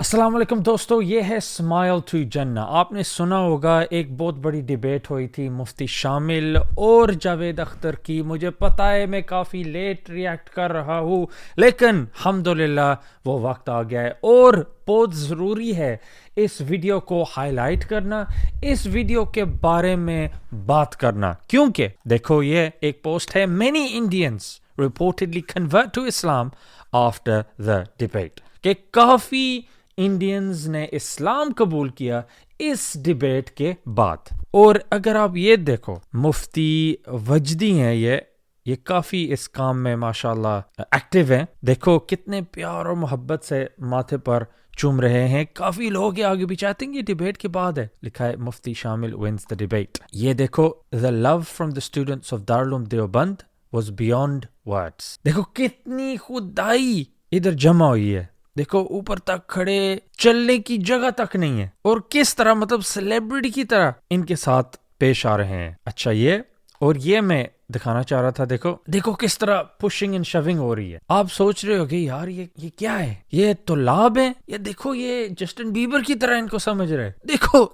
السلام علیکم دوستو، یہ ہے اسمائل ٹو جنہ۔ آپ نے سنا ہوگا ایک بہت بڑی ڈیبیٹ ہوئی تھی مفتی شامل اور جاوید اختر کی۔ مجھے پتہ ہے میں کافی لیٹ ریاکٹ کر رہا ہوں، لیکن الحمدللہ وہ وقت آ گیا ہے اور بہت ضروری ہے اس ویڈیو کو ہائی لائٹ کرنا، اس ویڈیو کے بارے میں بات کرنا، کیونکہ دیکھو یہ ایک پوسٹ ہے many Indians reportedly convert to Islam after the debate، کہ کافی انڈینز نے اسلام قبول کیا اس ڈیبیٹ کے بعد۔ اور اگر آپ یہ دیکھو، مفتی وجدی ہیں، یہ کافی اس کام میں ماشاءاللہ ایکٹیو ہیں۔ دیکھو کتنے پیار اور محبت سے ماتھے پر چوم رہے ہیں۔ کافی لوگ یہ آگے بھی چاہتے ہیں، یہ ڈیبیٹ کے بعد ہے، لکھا ہے مفتی شامل wins the debate۔ یہ دیکھو the love from the students of Darul Deoband was beyond words۔ دیکھو کتنی خدائی ادھر جمع ہوئی ہے، دیکھو اوپر تک کھڑے، چلنے کی جگہ تک نہیں ہے، اور کس طرح مطلب سیلیبریٹی کی طرح ان کے ساتھ پیش آ رہے ہیں۔ اچھا یہ میں دکھانا چاہ رہا تھا، دیکھو کس طرح پشنگ اینڈ شونگ ہو رہی ہے۔ آپ سوچ رہے ہو کہ یار یہ کیا ہے، یہ طلاب ہیں، یہ دیکھو یہ جسٹن بیبر کی طرح ان کو سمجھ رہے، دیکھو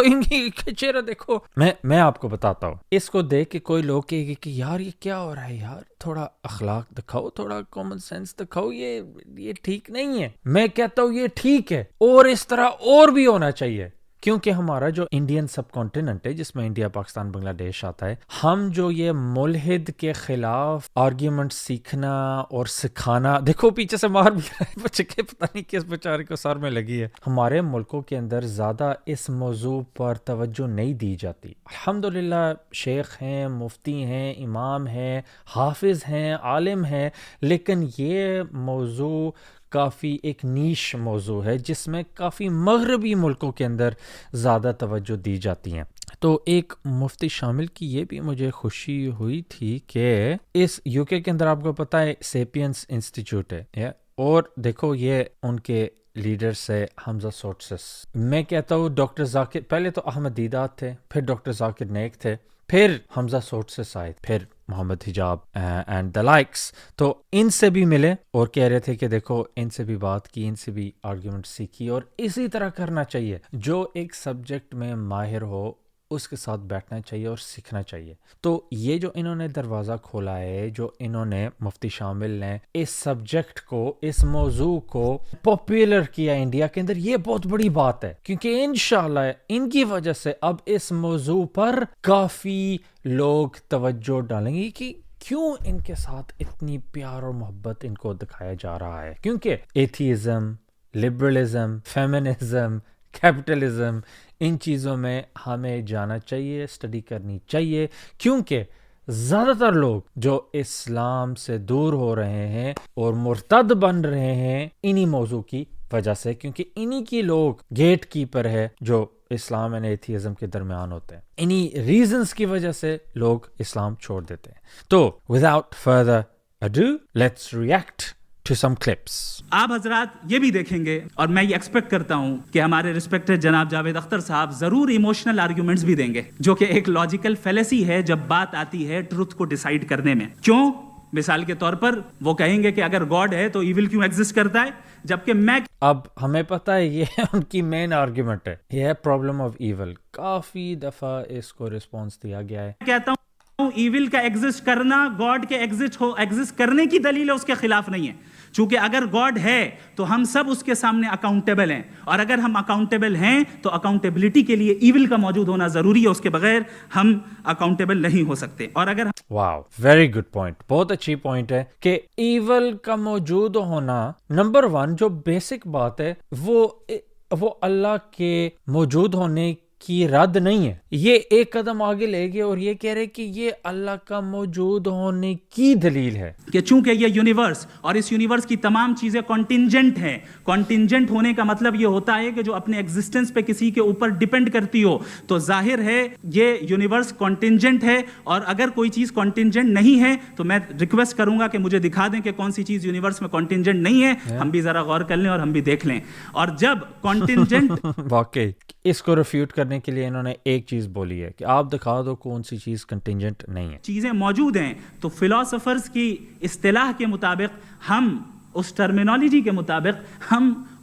ان کی چہرہ دیکھو۔ میں آپ کو بتاتا ہوں، اس کو دیکھ کے کوئی لوگ کہے گے کہ یار یہ کیا ہو رہا ہے، یار تھوڑا اخلاق دکھاؤ، تھوڑا کامن سینس دکھاؤ، یہ ٹھیک نہیں ہے۔ میں کہتا ہوں یہ ٹھیک ہے، اور اس طرح اور بھی ہونا چاہیے، کیونکہ ہمارا جو انڈین سب کانٹیننٹ ہے، جس میں انڈیا، پاکستان، بنگلہ دیش آتا ہے، ہم جو یہ ملحد کے خلاف آرگیومنٹ سیکھنا اور سکھانا، دیکھو پیچھے سے مار بھی رہا ہے بچے کے، پتہ نہیں کس بیچارے کو سر میں لگی ہے۔ ہمارے ملکوں کے اندر زیادہ اس موضوع پر توجہ نہیں دی جاتی۔ الحمدللہ شیخ ہیں، مفتی ہیں، امام ہیں، حافظ ہیں، عالم ہیں، لیکن یہ موضوع کافی ایک نیش موضوع ہے جس میں کافی مغربی ملکوں کے اندر زیادہ توجہ دی جاتی ہیں۔ تو ایک مفتی شامل کی یہ بھی مجھے خوشی ہوئی تھی کہ اس یو کے اندر آپ کو پتہ ہے سیپینس انسٹیٹیوٹ ہے، اور دیکھو یہ ان کے لیڈر سے حمزہ سوٹسس۔ میں کہتا ہوں ڈاکٹر ذاکر، پہلے تو احمد دیدات تھے، پھر ڈاکٹر ذاکر نیک تھے، پھر حمزہ سوٹسس آئے، پھر محمد حجاب اینڈ دا لائکس۔ تو ان سے بھی ملے اور کہہ رہے تھے کہ دیکھو ان سے بھی بات کی، ان سے بھی آرگیومنٹ سیکھی، اور اسی طرح کرنا چاہیے۔ جو ایک سبجیکٹ میں ماہر ہو اس کے ساتھ بیٹھنا چاہیے اور سیکھنا چاہیے۔ تو یہ جو انہوں نے دروازہ کھولا ہے، جو انہوں نے مفتی شامل نے اس سبجیکٹ کو، اس موضوع کو پاپولر کیا انڈیا کے اندر، یہ بہت بڑی بات ہے، کیونکہ انشاءاللہ ان کی وجہ سے اب اس موضوع پر کافی لوگ توجہ ڈالیں گے کہ کیوں ان کے ساتھ اتنی پیار اور محبت ان کو دکھایا جا رہا ہے۔ کیونکہ ایتھیزم، لبرلزم، فیمنزم، کیپٹلزم، ان چیزوں میں ہمیں جانا چاہیے، اسٹڈی کرنی چاہیے، کیونکہ زیادہ تر لوگ جو اسلام سے دور ہو رہے ہیں اور مرتد بن رہے ہیں انہی موضوع کی وجہ سے، کیونکہ انہی کی لوگ گیٹ کیپر ہے جو اسلام اور ایتھیزم کے درمیان ہوتے ہیں۔ انہی ریزنز کی وجہ سے لوگ اسلام چھوڑ دیتے ہیں۔ تو without further ado let's react to some clips۔ آپ حضرات یہ بھی دیکھیں گے، اور میں یہ ایکسپیکٹ کرتا ہوں کہ ہمارے ریسپیکٹڈ جناب جاوید اختر صاحب ضرور ایموشنل آرگیومنٹس بھی دیں گے، جو کہ ایک لاجیکل فیلیسی ہے جب بات آتی ہے ٹروتھ کو ڈیسائیڈ کرنے میں۔ کیوں؟ مثال کے طور پر وہ کہیں گے کہ اگر گاڈ ہے تو ایول کیوں ایگزسٹ کرتا ہے، جبکہ میں اب ہمیں پتہ ہے یہ ان کی مین آرگیومنٹ ہے، یہ ہے پرابلم آف ایول۔ کافی دفعہ اس کو رسپانس دیا گیا ہے۔ کہتا ہوں ایول کا ایگزسٹ کرنا گاڈ کے ایگزسٹ کرنے کی دلیل ہے، اس کے خلاف نہیں ہے، چونکہ اگر گاڈ ہے تو ہم سب اس کے سامنے اکاؤنٹیبل ہیں، اور اگر ہم اکاؤنٹیبل ہیں تو اکاؤنٹیبلٹی کے لیے ایول کا موجود ہونا ضروری ہے، اس کے بغیر ہم اکاؤنٹیبل نہیں ہو سکتے۔ اور اگر واو، ویری گڈ پوائنٹ، بہت اچھی پوائنٹ ہے کہ ایول کا موجود ہونا، نمبر ون جو بیسک بات ہے وہ اللہ کے موجود ہونے کی رد نہیں ہے، یہ ایک قدم آگے لے گئے اور یہ کہہ رہے کہ یہ اللہ کا موجود ہونے کی دلیل ہے، کہ چونکہ یہ یونیورس اور اس یونیورس کی تمام چیزیں کانٹینجنٹ ہیں۔ کانٹینجنٹ ہونے کا مطلب یہ ہوتا ہے کہ جو اپنے ایگزسٹنس پہ کسی کے اوپر ڈیپینڈ کرتی ہو، تو ظاہر ہے یہ یونیورس کانٹینجنٹ ہے، اور اگر کوئی چیز کانٹینجنٹ نہیں ہے تو میں ریکویسٹ کروں گا کہ مجھے دکھا دیں کہ کون سی چیز یونیورس میں کانٹینجنٹ نہیں ہے، ہم بھی ذرا غور کر لیں اور ہم بھی دیکھ لیں۔ اور جب کانٹینجنٹ واقعی اس کو ریفیوٹ کرنے کے لیے انہوں نے ایک چیز بولی ہے کہ آپ دکھا دو کون سی چیز کنٹینجنٹ نہیں ہے، چیزیں موجود ہیں، تو فلاسفرز کی اصطلاح کے مطابق، ہم اس ٹرمینالوجی کے مطابق ہم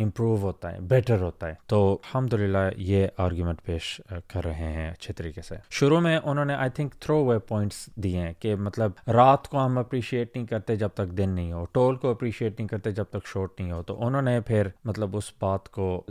امپروو ہوتا ہے, بیٹر ہوتا ہے. تو الحمدللہ یہ آرگیومنٹ پیش کر رہے ہیں اچھے طریقے سے. شروع میں انہوں نے I think through away points دیے ہیں کہ مطلب رات کو ہم اپریشیٹ نہیں کرتے جب تک دن نہیں ہو, ٹول کو اپریشیٹ نہیں کرتے جب تک شورٹ نہیں ہو. تو انہوں نے پھر مطلب اس بات کو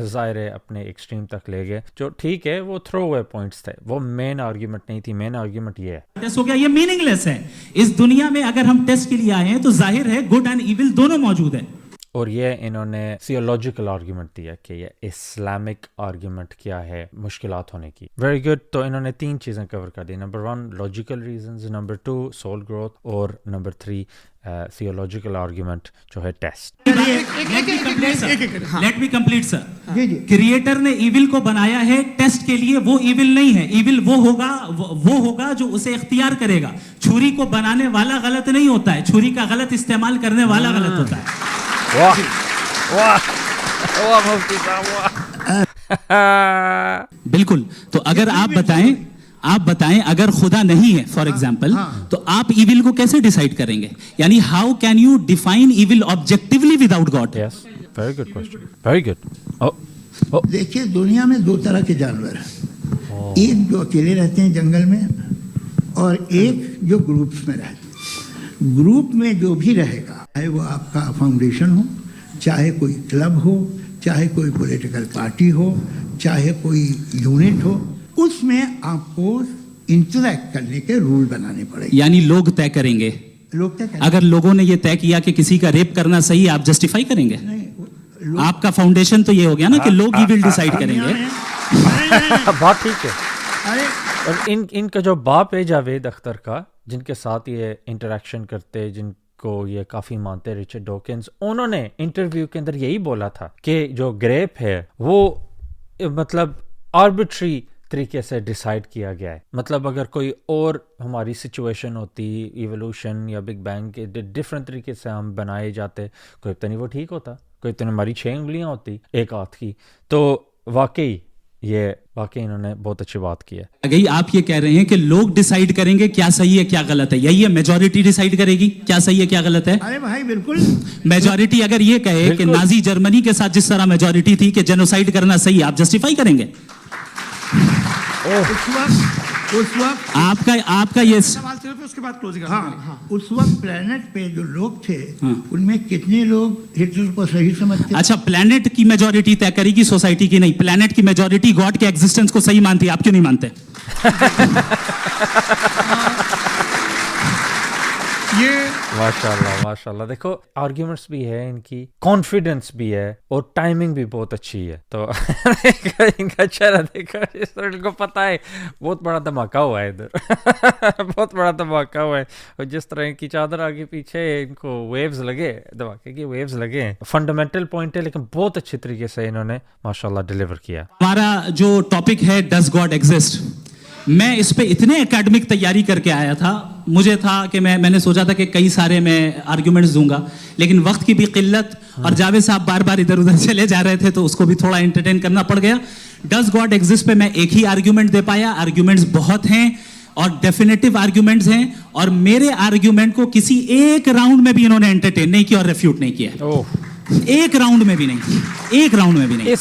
ظاہر ہے اپنے ایکسٹریم تک لے گئے, جو ٹھیک ہے وہ تھرو اوے پوائنٹس تھے, وہ مین آرگیومنٹ نہیں تھی. مین آرگیومنٹ یہ ہے ٹیسٹ ہو گیا, یہ میننگ لیس ہے. اس دنیا میں اگر ہم ٹیسٹ کے لیے آئے ہیں تو ظاہر ہے گڈ اینڈ ایول دونوں موجود ہیں. اور یہ انہوں نے تھیولوجیکل آرگیومنٹ دیا کہ یہ اسلامک آرگیومنٹ کیا ہے مشکلات ہونے کی. Very good. تو انہوں نے 3 چیزیں کور کر دی. Number 1 logical reasons, number 2 soul growth, اور نمبر 3 تھیولوجیکل آرگیومنٹ جو ہے test. Let me complete sir. Creator نے ایول کو بنایا ہے ٹیسٹ کے لیے, وہ ایول نہیں ہے. ایول وہ ہوگا جو اسے اختیار کرے گا. چھری کو بنانے والا غلط نہیں ہوتا ہے, چھری کا غلط استعمال کرنے والا غلط ہوتا ہے. واہ واہ واہ مفتی صاحب واہ. بالکل. تو اگر آپ بتائیں اگر خدا نہیں ہے فار ایگزامپل, تو آپ ایول کو کیسے ڈیسائیڈ کریں گے؟ یعنی how can you define evil objectively without God? Yes, very good question, very good. دیکھیے دنیا میں 2 طرح کے جانور ہیں, ایک جو اکیلے رہتے ہیں جنگل میں, اور ایک جو گروپس میں رہتے ہیں. گروپ میں جو بھی رہے گا, چاہے وہ آپ کا فاؤنڈیشن ہو, چاہے کوئی کلب ہو, چاہے کوئی پولیٹیکل پارٹی ہو, چاہے کوئی یونٹ ہو, اس میں آپ کو انٹریکٹ کرنے کے رول بنانے پڑے گا. یعنی لوگ طے کریں گے. لوگ طے کریں گے. اگر لوگوں نے یہ طے کیا کہ کسی کا ریپ کرنا صحیح, آپ جسٹیفائی کریں گے؟ آپ کا فاؤنڈیشن تو یہ ہو گیا نا کہ لوگ ایول ڈیسائیڈ کریں گے. بات ٹھیک ہے. اور ان کا جو باپ ہے جاوید اختر کا, جن کے ساتھ یہ انٹریکشن کرتے, جن کو یہ کافی مانتے, رچرڈ ڈاکنز, انہوں نے انٹرویو کے اندر یہی بولا تھا کہ جو گریپ ہے وہ مطلب آربیٹری طریقے سے ڈیسائیڈ کیا گیا ہے. مطلب اگر کوئی اور ہماری سچویشن ہوتی, ایوولوشن یا بگ بینگ کے ڈفرینٹ طریقے سے ہم بنائے جاتے, کوئی تو نہیں وہ ٹھیک ہوتا, کوئی تو ہماری 6 انگلیاں ہوتی ایک ہاتھ کی. تو واقعی انہوں نے بہت اچھی بات کی ہے. اگئی آپ یہ کہہ رہے ہیں کہ لوگ ڈیسائیڈ کریں گے کیا صحیح ہے کیا غلط ہے, یہی ہے میجورٹی ڈیسائیڈ کرے گی کیا صحیح ہے کیا غلط ہے؟ ارے بھائی بالکل. میجورٹی اگر یہ کہے کہ نازی جرمنی کے ساتھ جس طرح میجورٹی تھی کہ جینوسائیڈ کرنا صحیح ہے, آپ جسٹیفائی کریں گے؟ اس وقت آپ کا یہ اس وقت پلانٹ پہ جو لوگ تھے ان میں کتنے لوگ ہٹلر کو صحیح سمجھتے؟ اچھا, پلانٹ کی میجورٹی طے کرے گی سوسائٹی کی نہیں. پلانٹ کی میجورٹی گاڈ کے ایگزسٹنس کو صحیح مانتی ہے, آپ کیوں نہیں مانتے؟ ماشاء اللہ. دیکھو آرگیومنٹس بھی ہے ان کی, کانفیڈنس بھی ہے, اور ٹائمنگ بھی بہت اچھی ہے. تو ان کا چہرہ دیکھا, ان کو پتا ہے بہت بڑا دھماکہ ہوا ہے ادھر, بہت بڑا دھماکہ ہوا ہے. اور جس طرح ان کی چادر آگے پیچھے ان کو ویوز لگے, دھماکے کی ویوز لگے ہیں. فنڈامنٹل پوائنٹ ہے لیکن بہت اچھے طریقے سے انہوں نے ماشاءاللہ ڈیلیور کیا. ہمارا جو ٹاپک ہے ڈز گاڈ ایگزسٹ, میں اس پہ اتنے اکیڈمک تیاری کر کے آیا تھا, مجھے تھا کہ میں نے سوچا تھا کہ کئی سارے میں آرگیومنٹس دوں گا, لیکن وقت کی بھی قلت اور جاوید صاحب بار بار ادھر ادھر چلے جا رہے تھے تو اس کو بھی تھوڑا انٹرٹین کرنا پڑ گیا. ڈز گاڈ ایگزسٹ پہ میں ایک ہی آرگیومنٹ دے پایا. آرگیومنٹس بہت ہیں اور ڈیفینیٹو آرگیومنٹس ہیں, اور میرے آرگیومنٹ کو کسی ایک راؤنڈ میں بھی انہوں نے انٹرٹین نہیں کیا اور ریفیوٹ نہیں کیا. ایک راؤنڈ میں بھی نہیں.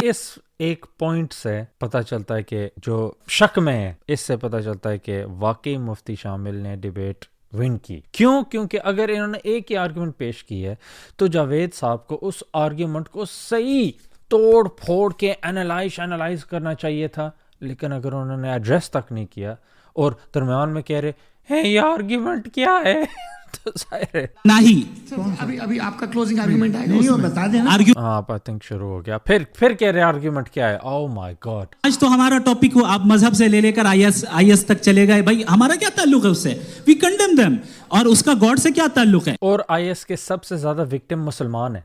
اس ایک پوائنٹ سے پتہ چلتا ہے کہ جو شک میں ہے, اس سے پتہ چلتا ہے کہ واقعی مفتی شامل نے ڈیبیٹ ون کی. کیونکہ اگر انہوں نے ایک ہی آرگیومنٹ پیش کی ہے تو جاوید صاحب کو اس آرگیومنٹ کو صحیح توڑ پھوڑ کے انالائز کرنا چاہیے تھا. لیکن اگر انہوں نے ایڈریس تک نہیں کیا اور درمیان میں کہہ رہے ہیں یہ آرگیومنٹ کیا ہے, تو ظاہر ہے نہیں. ابھی آپ کا کلوزنگ آرگیومنٹ آئے گا, بتا دینا. آپ آئی تھنک شروع ہو گیا, پھر کہہ رہے آرگیومنٹ کیا ہے. او مائی گاڈ, آج تو ہمارا ٹاپک ہو, آپ مذہب سے لے کر آئی ایس تک چلے گئے. بھائی ہمارا کیا تعلق ہے اس سے؟ وی کنڈیم دیم. اور اس کا گاڈ سے کیا تعلق ہے؟ اور آئی ایس کے سب سے زیادہ وکٹم مسلمان ہیں.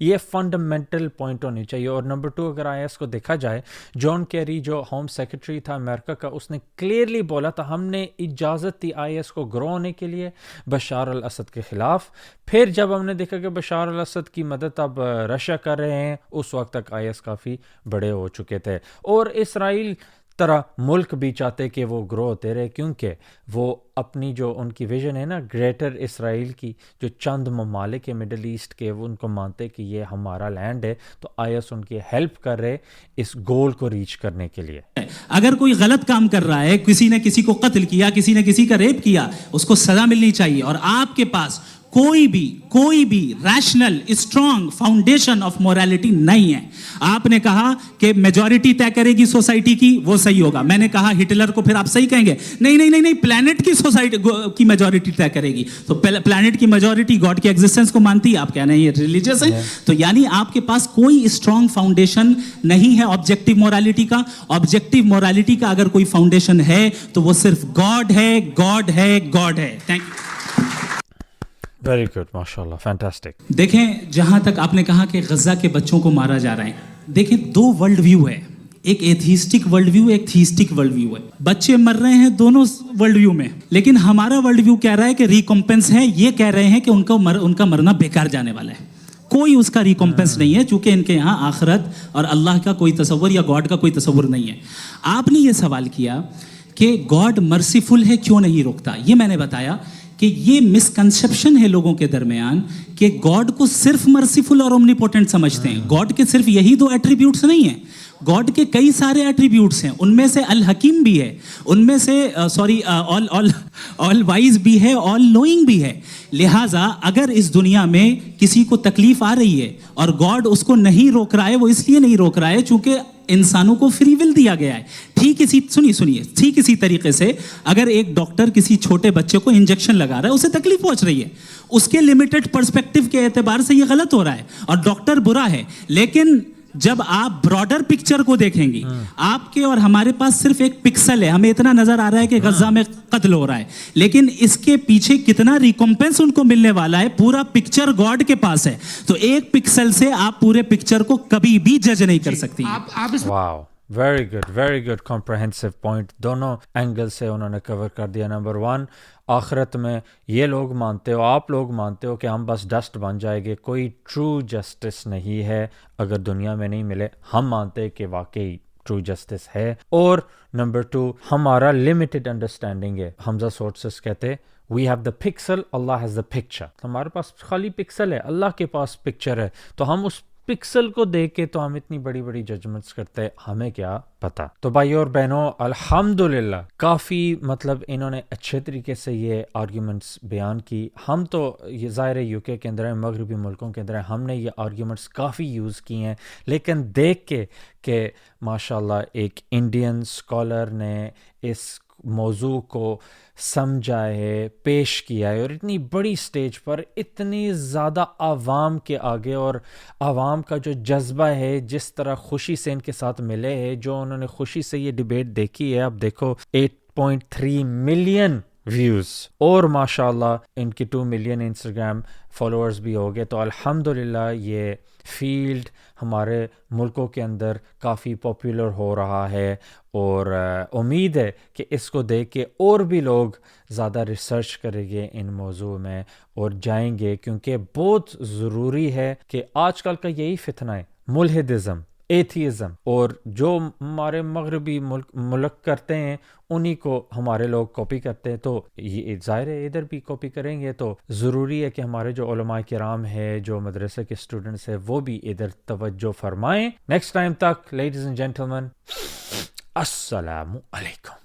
یہ فنڈامنٹل پوائنٹ ہونی چاہیے. اور نمبر 2, اگر آئی ایس کو دیکھا جائے, جان کیری جو ہوم سیکرٹری تھا امریکہ کا, اس نے کلیئرلی بولا تھا ہم نے اجازت دی آئی ایس کو گرو ہونے کے لیے بشار الاسد کے خلاف. پھر جب ہم نے دیکھا کہ بشار الاسد کی مدد اب رشیا کر رہے ہیں, اس وقت تک آئی ایس کافی بڑے ہو چکے تھے. اور اسرائیل طرح ملک بھی چاہتے کہ وہ گرو ہوتے رہے, کیونکہ وہ اپنی جو ان کی ویژن ہے نا گریٹر اسرائیل کی, جو چند ممالک ہے مڈل ایسٹ کے, وہ ان کو مانتے کہ یہ ہمارا لینڈ ہے, تو IS ان کی ہیلپ کر رہے اس گول کو ریچ کرنے کے لیے. اگر کوئی غلط کام کر رہا ہے, کسی نے کسی کو قتل کیا, کسی نے کسی کا ریپ کیا, اس کو سزا ملنی چاہیے. اور آپ کے پاس کوئی بھی rational strong foundation of morality نہیں ہے. آپ نے کہا کہ میجورٹی طے کرے گی سوسائٹی کی, وہ صحیح ہوگا. میں نے کہا ہٹلر کو پھر آپ صحیح کہیں گے, نہیں, پلانٹ کی سوسائٹی کی میجورٹی طے کرے گی. تو پلانٹ کی میجورٹی گاڈ کی ایگزسٹنس کو مانتی ہے, آپ کہہ رہے ہیں یہ ریلیجیس ہے. تو یعنی آپ کے پاس کوئی اسٹرانگ فاؤنڈیشن نہیں ہے آبجیکٹو موریلٹی کا. آبجیکٹو موریلٹی کا اگر کوئی فاؤنڈیشن ہے تو وہ صرف گاڈ ہے. Thank you. ویری گڈ, ماشاء اللہ, فینٹاسٹک. دیکھیں, جہاں تک آپ نے کہا کہ غزہ کے بچوں کو مارا جا رہا ہے, دیکھیں دو ورلڈ ویو ہے, ایک ایتھیسٹک ورلڈ ویو, ایک تھیسٹک ورلڈ ویو ہے. بچے مر رہے ہیں دونوں ورلڈ ویو میں, لیکن ہمارا ورلڈ ویو کہہ رہا ہے کہ ریکمپنس ہے. یہ کہہ رہے ہیں کہ ان کا مرنا بیکار جانے والا ہے, کوئی اس کا ریکمپنس نہیں ہے, چونکہ ان کے یہاں آخرت اور اللہ کا کوئی تصور یا گاڈ کا کوئی تصور نہیں ہے. آپ نے یہ سوال کیا کہ گاڈ مرسیفل ہے, کیوں نہیں روکتا. یہ میں نے بتایا کہ یہ مسکنسیپشن ہے لوگوں کے درمیان کہ گاڈ کو صرف مرسیفل اور اومنیپوٹنٹ سمجھتے ہیں. گاڈ کے صرف یہی دو ایٹریبیوٹس نہیں ہیں, گاڈ کے کئی سارے ایٹریبیوٹس ہیں. ان میں سے الحکیم بھی ہے, ان میں سے آل وائز بھی ہے, آل نوئنگ بھی ہے. لہٰذا اگر اس دنیا میں کسی کو تکلیف آ رہی ہے اور گاڈ اس کو نہیں روک رہا ہے, وہ اس لیے نہیں روک رہا ہے چونکہ انسانوں کو فری ول دیا گیا ہے. ٹھیک اسی طریقے سے اگر ایک ڈاکٹر کسی چھوٹے بچے کو انجیکشن لگا رہا ہے, اسے تکلیف پہنچ رہی ہے, اس کے لمیٹڈ پرسپیکٹو کے اعتبار سے یہ غلط ہو رہا ہے اور ڈاکٹر برا ہے. لیکن جب آپ براڈر پکچر کو دیکھیں گی, آپ کے اور ہمارے پاس صرف ایک پکسل ہے, ہمیں اتنا نظر آ رہا ہے کہ غزہ میں قتل ہو رہا ہے, لیکن اس کے پیچھے کتنا ریکمپنس ان کو ملنے والا ہے, پورا پکچر گاڈ کے پاس ہے. تو ایک پکسل سے آپ پورے پکچر کو کبھی بھی جج نہیں کر سکتی. واو, ویری گڈ کمپریہنسو پوائنٹ. دونوں اینگل سے انہوں نے کور کر دیا. نمبر 1, آخرت میں یہ لوگ مانتے ہو, آپ لوگ مانتے ہو کہ ہم بس ڈسٹ بن جائے گے, کوئی ٹرو جسٹس نہیں ہے اگر دنیا میں نہیں ملے. ہم مانتے کہ واقعی ٹرو جسٹس ہے. اور نمبر 2, ہمارا لمیٹڈ انڈرسٹینڈنگ ہے. حمزہ سورسز کہتے وی ہیو دا پکسل, اللہ ہیز دا پکچر. ہمارے پاس خالی پکسل ہے, اللہ کے پاس پکچر ہے, تو ہم اس پکسل کو دیکھ کے تو ہم اتنی بڑی ججمنٹس کرتے, ہمیں کیا پتا. تو بھائی اور بہنوں, الحمدللہ کافی انہوں نے اچھے طریقے سے یہ آرگیومنٹس بیان کی. ہم تو یہ ظاہر ہے UK کے اندر ہے, مغربی ملکوں کے اندر ہے, ہم نے یہ آرگیومنٹس کافی یوز کی ہیں, لیکن دیکھ کے کہ ماشاءاللہ ایک انڈین اسکالر نے اس موضوع کو سمجھا ہے, پیش کیا ہے, اور اتنی بڑی سٹیج پر اتنی زیادہ عوام کے آگے, اور عوام کا جو جذبہ ہے جس طرح خوشی سے ان کے ساتھ ملے ہے, جو انہوں نے خوشی سے یہ ڈیبیٹ دیکھی ہے. اب دیکھو 8.3 ملین ویوز, اور ماشاءاللہ ان کی 2 ملین انسٹاگرام فالوورز بھی ہو گئے. تو الحمدللہ یہ فیلڈ ہمارے ملکوں کے اندر کافی پاپولر ہو رہا ہے, اور امید ہے کہ اس کو دیکھ کے اور بھی لوگ زیادہ ریسرچ کریں گے ان موضوع میں اور جائیں گے, کیونکہ بہت ضروری ہے کہ آج کل کا یہی فتنہ ہے, ملحدزم, ایتھیزم, اور جو ہمارے مغربی ملک کرتے ہیں انہی کو ہمارے لوگ کاپی کرتے ہیں. تو یہ ظاہر ہے ادھر بھی کاپی کریں گے, تو ضروری ہے کہ ہمارے جو علماء کرام ہے, جو مدرسے کے اسٹوڈنٹس ہیں, وہ بھی ادھر توجہ فرمائیں. نیکسٹ ٹائم تک لیڈیز اینڈ جینٹلمین, السلام علیکم.